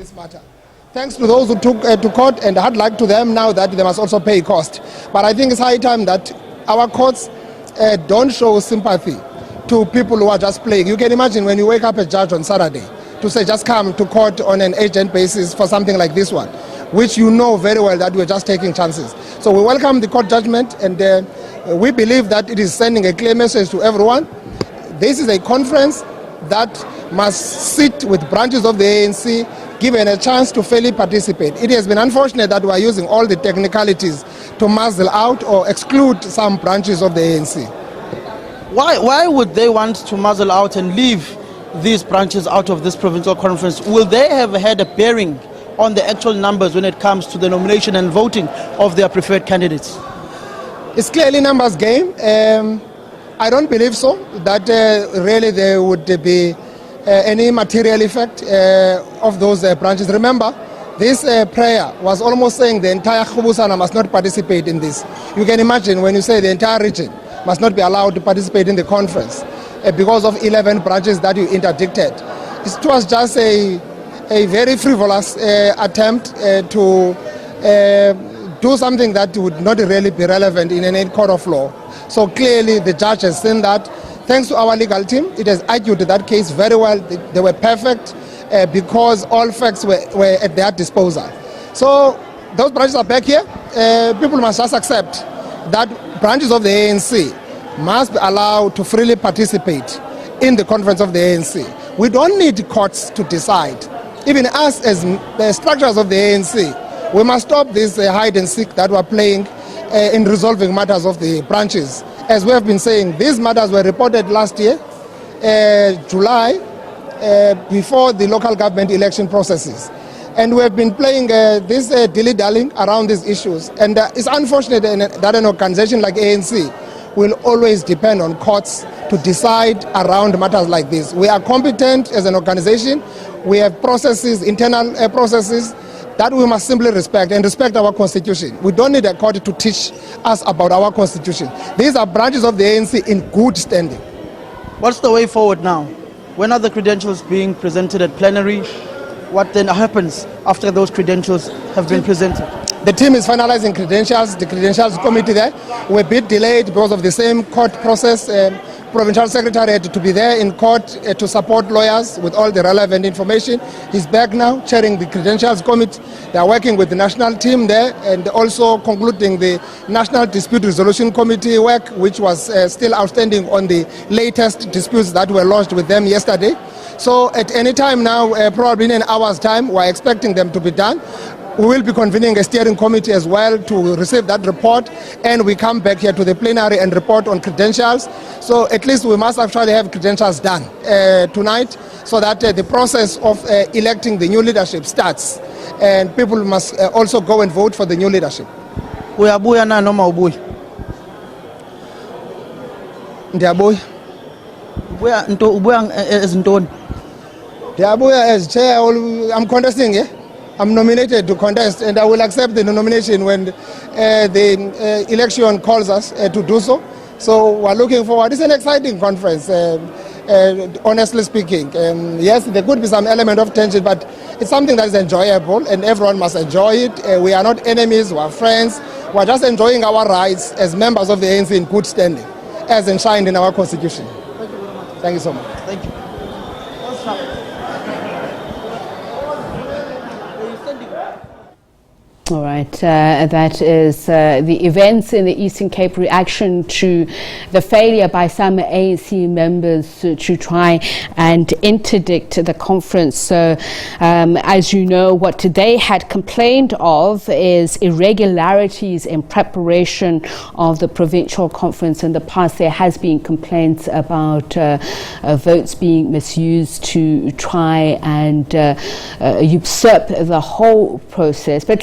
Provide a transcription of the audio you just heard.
this matter. Thanks to those who took to court, and hard luck to them now that they must also pay cost. But I think it's high time that our courts don't show sympathy to people who are just playing. You can imagine when you wake up a judge on Saturday to say just come to court on an urgent basis for something like this one, which you know very well that we're just taking chances. So we welcome the court judgment, and we believe that it is sending a clear message to everyone. This is a conference that must sit with branches of the ANC, given a chance to fairly participate. It has been unfortunate that we are using all the technicalities to muzzle out or exclude some branches of the ANC. Why would they want to muzzle out and leave these branches out of this provincial conference? Will they have had a bearing on the actual numbers when it comes to the nomination and voting of their preferred candidates? It's clearly numbers game. I don't believe so, that really there would be any material effect of those branches. Remember, this prayer was almost saying the entire Khubusana must not participate in this. You can imagine when you say the entire region must not be allowed to participate in the conference because of 11 branches that you interdicted. It was just a very frivolous attempt to do something that would not really be relevant in any court of law. So clearly the judge has seen that. Thanks to our legal team, it has argued that case very well. They were perfect because all facts were at their disposal. So those branches are back here. People must just accept that branches of the ANC must be allowed to freely participate in the conference of the ANC. We don't need courts to decide. Even us as the structures of the ANC, we must stop this hide and seek that we're playing in resolving matters of the branches. As we have been saying, these matters were reported last year, July, before the local government election processes. And we have been playing this dilly-dallying around these issues. And it's unfortunate that an organization like ANC will always depend on courts to decide around matters like this. We are competent as an organization. We have processes, internal processes, that we must simply respect and respect our constitution. We don't need a court to teach us about our constitution. These are branches of the ANC in good standing. What's the way forward now? When are the credentials being presented at plenary? What then happens after those credentials have been presented? The team is finalizing credentials. The credentials committee there were a bit delayed because of the same court process. Provincial Secretary had to be there in court to support lawyers with all the relevant information. He's back now, chairing the Credentials Committee. They are working with the national team there and also concluding the National Dispute Resolution Committee work, which was still outstanding on the latest disputes that were lodged with them yesterday. So at any time now, probably in an hour's time, we're expecting them to be done. We will be convening a steering committee as well to receive that report, and we come back here to the plenary and report on credentials. So at least we must actually have credentials done tonight so that the process of electing the new leadership starts, and people must also go and vote for the new leadership. Uyabuya na noma ubuya? Ndiyabuya. Ubuya as ntoni? Ndiyabuya as chair. I'm contesting, yeah? I'm nominated to contest, and I will accept the nomination when the election calls us to do so. So we're looking forward. It's an exciting conference, honestly speaking. Yes, there could be some element of tension, but it's something that is enjoyable, and everyone must enjoy it. We are not enemies, we are friends. We're just enjoying our rights as members of the ANC in good standing, as enshrined in our constitution. Thank you very much. Thank you so much. Thank you. All right, that is the events in the Eastern Cape reaction to the failure by some ANC members to try and interdict the conference. So, as you know, what they had complained of is irregularities in preparation of the provincial conference. In the past, there has been complaints about votes being misused to try and usurp the whole process. But